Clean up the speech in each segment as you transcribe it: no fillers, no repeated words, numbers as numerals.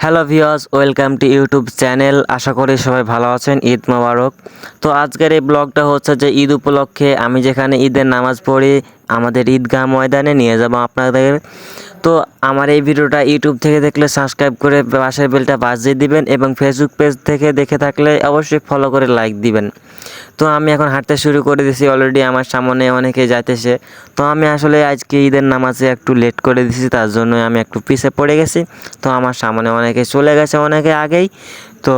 Hello viewers, welcome to YouTube channel. আশা করি সবাই ভালো আছেন। ঈদ মোবারক। তো আজকের এই ব্লগটা হচ্ছে যে ঈদ উপলক্ষে আমি যেখানে ঈদের নামাজ পড়ি আমাদের ঈদগাহ ময়দানে নিয়ে যাব আপনাদের। তো আমার এই ভিডিওটা ইউটিউব থেকে দেখলে সাবস্ক্রাইব করে পাশের বেলটা বাজিয়ে দিবেন এবং ফেসবুক পেজ থেকে দেখে থাকলে অবশ্যই ফলো করে লাইক দিবেন। তো আমি এখন হাঁটতে শুরু করে দিয়েছি, অলরেডি আমার সামনে অনেকে যাইতেছে। তো আমি আসলে আজকে ঈদের নামাজে একটু লেট করে দিয়েছি, তার জন্য আমি একটু পিছে পড়ে গেছি। তো আমার সামনে অনেকে চলে গেছে অনেকে আগেই, তো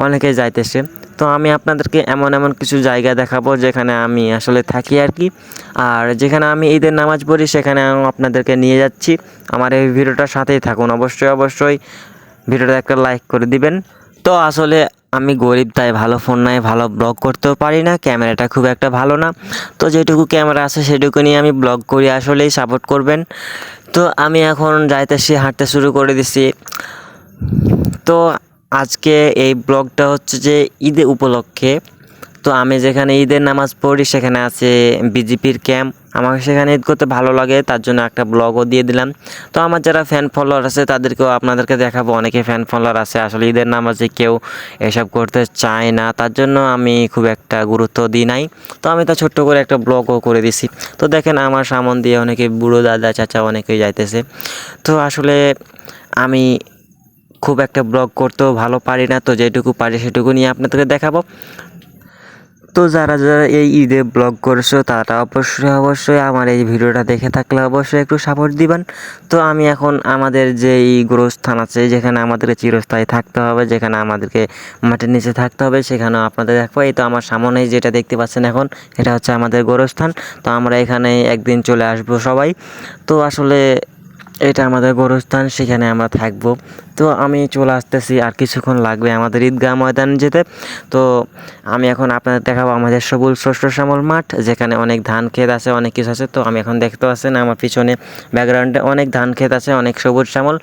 অনেকে যাইতেছে। তো আমি আপনাদেরকে এমন এমন কিছু জায়গা দেখাবো যেখানে আমি আসলে থাকি আর কি, আর যেখানে আমি ঈদের নামাজ পড়ি সেখানে আমি আপনাদেরকে নিয়ে যাচ্ছি। আমার এই ভিডিওটার সাথেই থাকুন, অবশ্যই ভিডিওটা একটা লাইক করে দিবেন। তো আসলে আমি গরিব, তাই ভালো ফোন নাই, ভালো ব্লগ করতেও পারি না, ক্যামেরাটা খুব একটা ভালো না। তো যেটুকু ক্যামেরা আছে সেটুকু নিয়ে আমি ব্লগ করি, আসলেই সাপোর্ট করবেন। তো আমি এখন যাইতেছি, হাঁটতে শুরু করে দিছি। তো আজকে এই ব্লগটা হচ্ছে যে ঈদের উপলক্ষে। তো আমি যেখানে ঈদের নামাজ পড়ি সেখানে আছে বিজেপির ক্যাম্প। আমাকে সেখানে ঈদ করতে ভালো লাগে, তার জন্য একটা ব্লগও দিয়ে দিলাম। তো আমার যারা ফ্যান ফলোয়ার আছে তাদেরকেও আপনাদেরকে দেখাবো। অনেকে ফ্যান ফলোয়ার আছে আসলে ঈদের নামাজে কেউ এসব করতে চায় না, তার জন্য আমি খুব একটা গুরুত্ব দিই নাই। তো আমি তো ছোট্ট করে একটা ব্লগও করে দিছি। তো দেখেন আমার সামন দিয়ে অনেকে বুড়ো দাদা চাচা অনেকেই যাইতেছে। তো আসলে আমি খুব একটা ব্লগ করতেও ভালো পারি না, তো যেটুকু পারি সেটুকু নিয়ে আপনাদেরকে দেখাবো। তো যারা এই ঈদে ব্লগ করছো তারা অবশ্যই আমার এই ভিডিওটা দেখে থাকলে অবশ্যই একটু সাপোর্ট দিবেন। তো আমি এখন আমাদের যে এই গোরস্থান আছে যেখানে আমাদেরকে চিরস্থায়ী থাকতে হবে, যেখানে আমাদেরকে মাটির নিচে থাকতে হবে, সেখানেও আপনাদের দেখবো। এই তো আমার সামনেই যেটা দেখতে পাচ্ছেন এখন, এটা হচ্ছে আমাদের গোরস্থান। তো আমরা এখানে একদিন চলে আসবো সবাই। তো আসলে এটা আমাদের গোরস্থান, সেখানে আমরা থাকবো। তো আমি চলে আসতেছি, আর কিছুক্ষণ লাগবে আমাদের ঈদগাহ ময়দান যেতে। তো আমি এখন আপনাদের দেখাবো আমাদের সবুজ শস্য শ্যামল মাঠ, যেখানে অনেক ধান ক্ষেত আছে, অনেক কিছু আছে। তো আমি এখন দেখতে পাচ্ছেন আমার পিছনে ব্যাকগ্রাউন্ডে অনেক ধান ক্ষেত আছে, অনেক সবুজ শ্যামল।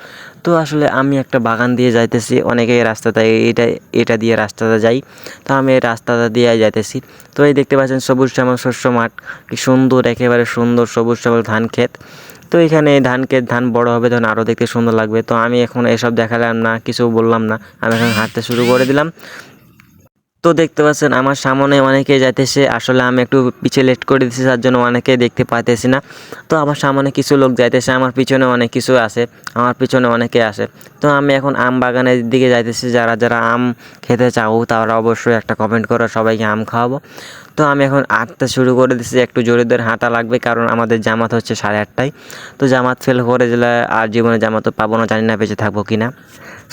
তো আসলে আমি একটা বাগান দিয়ে যাইতেছি, অনেকে এই রাস্তাটা এটা দিয়ে রাস্তাটা যাই। তো আমি এই রাস্তাটা দিয়ে যাইতেছি। তো এই দেখতে পাচ্ছেন সবুজ শ্যামল শস্য মাঠ, কি সুন্দর, একেবারে সুন্দর সবুজ শ্যামল ধান ক্ষেত। তো এখানে ধান বড় হবে তখন আরও দেখতে সুন্দর লাগবে। তো আমি এখন এসব দেখালাম না, কিছু বললাম না, আমি এখন হাঁটতে শুরু করে দিলাম। তো দেখতে পাচ্ছেন আমার সামনে অনেকে যাইতেছে, আসলে আমি একটু পিছিয়ে লেট করে দিচ্ছি তার জন্য অনেকে দেখতে পাইতেছি না। তো আমার সামনে কিছু লোক যাইতেছে, আমার পিছনে অনেক কিছু আছে, আমার পিছনে অনেকে আসে। তো আমি এখন আম বাগানের দিকে যাইতেছি। যারা যারা আম খেতে চাও তারা অবশ্যই একটা কমেন্ট করো, সবাইকে আম খাওয়াবো। তো আমি এখন হাঁটতে শুরু করে দিচ্ছি, একটু জোরে ধরে হাঁটা লাগবে কারণ আমাদের জামাত হচ্ছে 8:30টায়। তো জামাত ফেল করে দিলে আর জীবনে জামাতও পাবো না, জানি না বেঁচে থাকবো কিনা।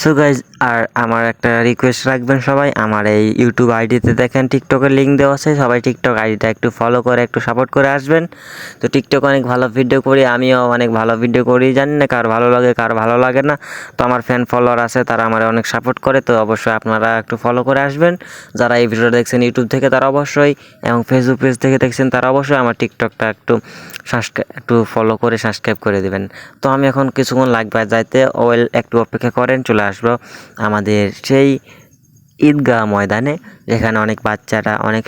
সো গাইজ, আর আমার একটা রিকোয়েস্ট রাখবেন সবাই, আমার এই ইউটিউব আইডিতে দেখেন টিকটকের লিঙ্ক দেওয়া আছে, সবাই টিকটক আইডিটা একটু ফলো করে একটু সাপোর্ট করে আসবেন। তো টিকটক অনেক ভালো ভিডিও করি, আমিও অনেক ভালো ভিডিও করি, জানি না কার ভালো লাগে কার ভালো লাগে না। তো আমার ফ্যান ফলোয়ার আছে, তারা আমার অনেক সাপোর্ট করে, তো অবশ্যই আপনারা একটু ফলো করে আসবেন। যারা এই ভিডিও দেখছেন ইউটিউব থেকে তারা অবশ্যই, এবং ফেসবুক পেজ থেকে দেখছেন তারা অবশ্যই আমার টিকটকটা একটু ফলো করে সাবস্ক্রাইব করে দেবেন। তো আমি এখন কিছুক্ষণ লাগবে যাইতে, একটু অপেক্ষা করেন, চলে আসবো আমাদের সেই ঈদগাহ ময়দানে, যেখানে অনেক বাচ্চারা, অনেক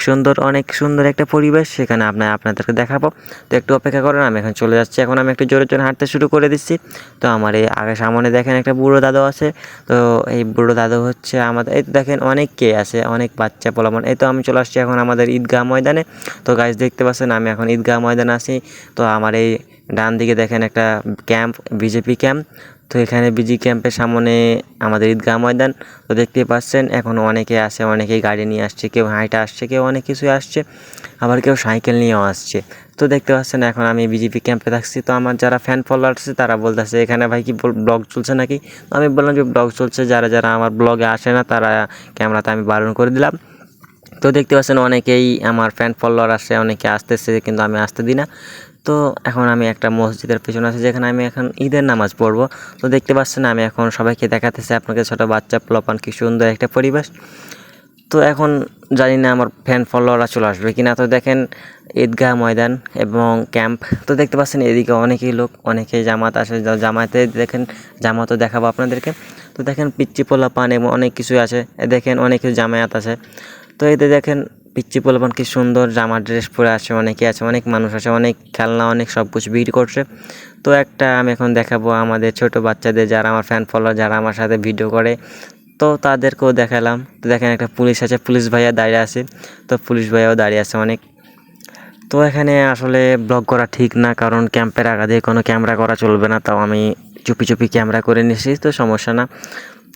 সুন্দর একটা পরিবেশ, সেখানে আপনাদেরকে দেখাবো। তো একটু অপেক্ষা করেন, আমি এখন চলে যাচ্ছি। এখন আমি একটু জোরে জোরে হাঁটতে শুরু করে দিচ্ছি। তো আমার এই আগে সামনে দেখেন একটা বুড়ো দাদু আছে। তো এই বুড়ো দাদু হচ্ছে আমাদের, এই তো দেখেন অনেক কে আছে, অনেক বাচ্চা পোলাপান। এই তো আমি চলে আসছি এখন আমাদের ঈদগাহ ময়দানে। তো গাইস দেখতে পাচ্ছেন আমি এখন ঈদগাহ ময়দানে আছি। তো আমার এই ডান দিকে দেখেন একটা ক্যাম্প, বিজেপি ক্যাম্প। তো এখানে বিজি ক্যাম্পের সামনে আমাদের ঈদগাহ ময়দান। তো দেখতেই পাচ্ছেন এখন অনেকে আসে, অনেকেই গাড়ি নিয়ে আসছে, কেউ হাঁটা আসছে, কেউ অনেক কিছুই আসছে, আবার কেউ সাইকেল নিয়েও আসছে। তো দেখতে পাচ্ছেন এখন আমি বিজেপি ক্যাম্পে থাকছি। তো আমার যারা ফ্যান ফলোয়ার আছে তারা বলতেছে এখানে ভাই কি ব্লগ চলছে নাকি। তো আমি বললাম যে ব্লগ চলছে, যারা যারা আমার ব্লগে আসে না তারা ক্যামেরাতে আমি বারণ করে দিলাম। তো দেখতে পাচ্ছেন অনেকেই আমার ফ্যান ফলোয়ার আসে, অনেকে আসতেছে কিন্তু আমি আসতে দিই না। তো এখন আমি একটা মসজিদের পেছনে আছি, যেখানে আমি এখন ঈদের নামাজ পড়বো। তো দেখতে পাচ্ছেন আমি এখন সবাইকে দেখাতেছি আপনাকে, ছোটো বাচ্চা পোলাপান, কি সুন্দর একটা পরিবেশ। তো এখন জানি না আমার ফ্যান ফলোয়াররা চলে আসবে কিনা। তো দেখেন ঈদগাহ ময়দান এবং ক্যাম্প। তো দেখতে পাচ্ছেন এদিকে অনেকেই লোক, অনেকেই জামাত আসে, জামাতে দেখেন, জামাতও দেখাবো আপনাদেরকে। তো দেখেন পিচ্চি পোলাপান এবং অনেক কিছুই আছে, দেখেন অনেক কিছু জামায়াত আছে। তো এতে দেখেন পিচ্চি পোলাপান কি সুন্দর জামা ড্রেস পরে আছে, অনেকে আছে, অনেক মানুষ আছে, অনেক খেলনা, অনেক সব কিছু বিক্রি করছে। তো একটা আমি এখন দেখাবো আমাদের ছোট বাচ্চাদের, যারা আমার ফ্যান ফলোয়ার, যারা আমার সাথে ভিডিও করে, তো তাদেরকেও দেখালাম। তো দেখেন একটা পুলিশ আছে, পুলিশ ভাইয়া দাঁড়িয়ে আছে, তো পুলিশ ভাইয়াও দাঁড়িয়ে আছে অনেক। তো এখানে আসলে ব্লগ করা ঠিক না, কারণ ক্যাম্পের আগে কোনো ক্যামেরা করা চলবে না, তাও আমি চুপি চুপি ক্যামেরা করে নিয়েছি, তো সমস্যা না।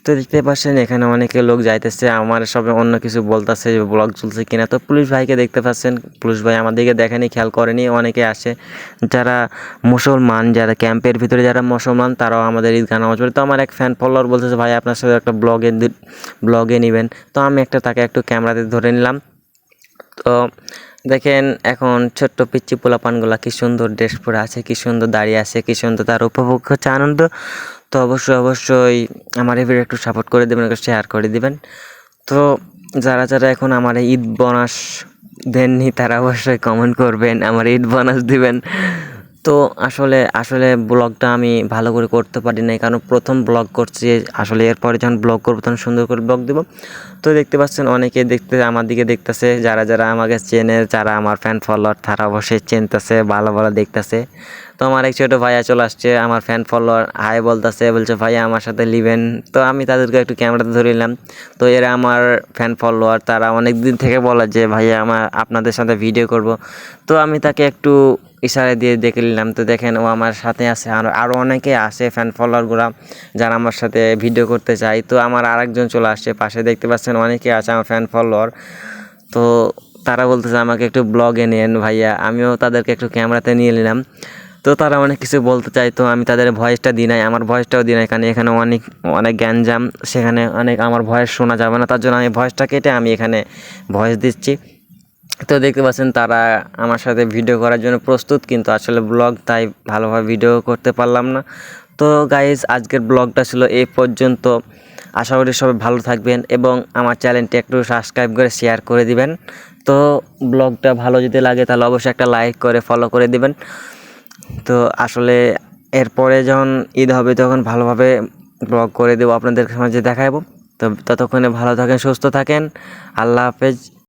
তো দেখতে পাচ্ছেন এখানে অনেকে লোক যাইতেছে, আমার সবে অন্য কিছু বলতেছে ব্লগ চলছে কিনা। তো পুলিশ ভাইকে দেখতে পাচ্ছেন, পুলিশ ভাই আমার দিকে দেখেনি, খেয়াল করেনি। অনেকে আসে যারা মুসলমান, যারা ক্যাম্পের ভিতরে যারা মুসলমান, তারাও আমাদের ঈদগাহ নামাজ পড়ে। তো আমার এক ফ্যান ফলোয়ার বলতেছে, ভাই আপনার সাথে একটা ব্লগে নেবেন। তো আমি তাকে একটু ক্যামেরাতে ধরে নিলাম। তো দেখেন এখন ছোট্ট পিচ্চি পোলাপানগুলা কি সুন্দর ড্রেস পরে আছে, কি সুন্দর দাঁড়িয়ে আছে, কি সুন্দর তার উপভোগ হচ্ছে, আনন্দ। তো অবশ্যই আমার এই ভিডিও একটু সাপোর্ট করে দেবেন, একটু শেয়ার করে দিবেন। তো যারা এখন আমার এই ঈদ বোনাস দেননি, তারা অবশ্যই কমেন্ট করবেন, আমার ঈদ বোনাস দিবেন। তো আসলে ব্লগটা আমি ভালো করে করতে পারি নাই, কারণ প্রথম ব্লগ করছি। আসলে এরপরে যখন ব্লগ করবো তখন সুন্দর করে ব্লগ দেবো। তো দেখতে পাচ্ছেন অনেকে আমার দিকে দেখতেছে, যারা আমাকে চেনে, যারা আমার ফ্যান ফলোয়ার, তারা অবশ্যই চিনতেছে, ভালো দেখতেছে। তো আমার এক ছোটো ভাইয়া চলে আসছে, আমার ফ্যান ফলোয়ার হাই বলতেছে, বলছে ভাইয়া আমার সাথে লিবেন। তো আমি তাদেরকে একটু ক্যামেরাতে ধরে নিলাম। তো এরা আমার ফ্যান ফলোয়ার, তারা অনেক দিন থেকে বলে যে ভাইয়া আপনাদের সাথে ভিডিও করব। তো আমি তাকে একটু ইশারা দিয়ে দেখে নিলাম। তো দেখেন ও আমার সাথে আছে, আরও অনেকে আসে ফ্যান ফলোয়ারগুলো, যারা আমার সাথে ভিডিও করতে চায়। তো আমার আরেকজন চলে আসছে পাশে, দেখতে পাচ্ছেন অনেকে আছে আমার ফ্যান ফলোয়ার। তো তারা বলতেছে আমাকে একটু ব্লগে নেন ভাইয়া, আমিও তাদেরকে একটু ক্যামেরাতে নিয়ে নিলাম। তো তারা অনেক কিছু বলতে চাই, তো আমি তাদের ভয়েসটা দিই নাই, আমার ভয়েসটাও দিই নাই, কারণ এখানে অনেক গ্যাঞ্জাম, সেখানে অনেক আমার ভয়েস শোনা যাবে না, তার জন্য আমি ভয়েসটা কেটে আমি এখানে ভয়েস দিচ্ছি। তো দেখতে পাচ্ছেন তারা আমার সাথে ভিডিও করার জন্য প্রস্তুত, কিন্তু আসলে ব্লগ তাই ভালোভাবে ভিডিও করতে পারলাম না। তো গাইজ আজকের ব্লগটা ছিল এই পর্যন্ত। আশা করি সবাই ভালো থাকবেন এবং আমার চ্যানেলটি একটু সাবস্ক্রাইব করে শেয়ার করে দিবেন। তো ব্লগটা ভালো যদি লাগে তাহলে অবশ্যই একটা লাইক করে ফলো করে দিবেন। তো আসলে এরপরে যখন ঈদ হবে তখন ভালোভাবে ব্লগ করে দেবো, আপনাদের মাঝে দেখাবো। তো ততক্ষণে ভালো থাকেন, সুস্থ থাকেন। আল্লাহ হাফেজ।